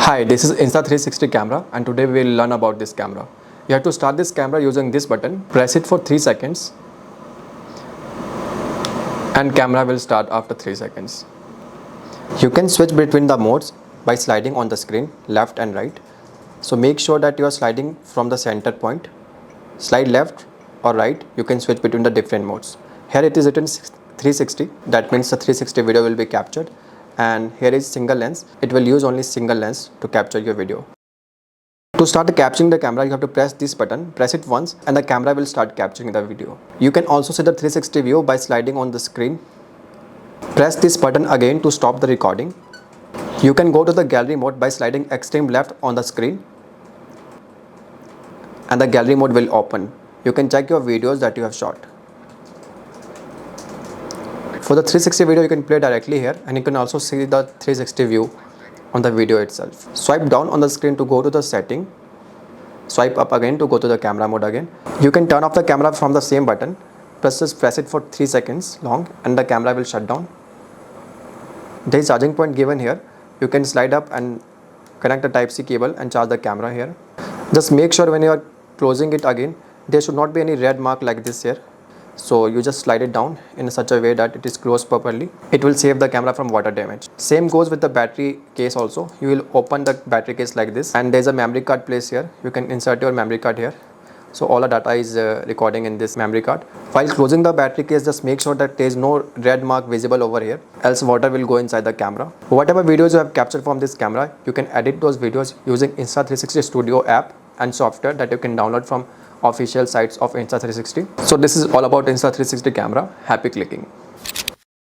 Hi, this is Insta360 camera and today we will learn about this camera. You have to start this camera using this button, press it for 3 seconds and camera will start after 3 seconds. You can switch between the modes by sliding on the screen left and right. So make sure that you are sliding from the center point. Slide left or right, you can switch between the different modes. Here it is written 360, that means the 360 video will be captured. And here is single lens, it will use only single lens to capture your video. To start capturing the camera, you have to press this button, press it once and the camera will start capturing the video. You can also see the 360 view by sliding on the screen. Press this button again to stop the recording. You can go to the gallery mode by sliding extreme left on the screen and the gallery mode will open. You can check your videos that you have shot. For the 360 video, you can play directly here and you can also see the 360 view on the video itself. Swipe down on the screen to go to the setting. Swipe up again to go to the camera mode again. You can turn off the camera from the same button. Press it for 3 seconds long and the camera will shut down. There is charging point given here. You can slide up and connect the Type-C cable and charge the camera here. Just make sure when you are closing it again, there should not be any red mark like this here. So you just slide it down in such a way that it is closed properly. It will save the camera from water damage. Same goes with the battery case also. You will open the battery case like this and there is a memory card placed here. You can insert your memory card here. So all the data is recording in this memory card. While closing the battery case, just make sure that there is no red mark visible over here, else water will go inside the camera. Whatever videos you have captured from this camera, you can edit those videos using Insta360 Studio app and software that you can download from official sites of Insta360. So this is all about Insta360 camera. Happy clicking.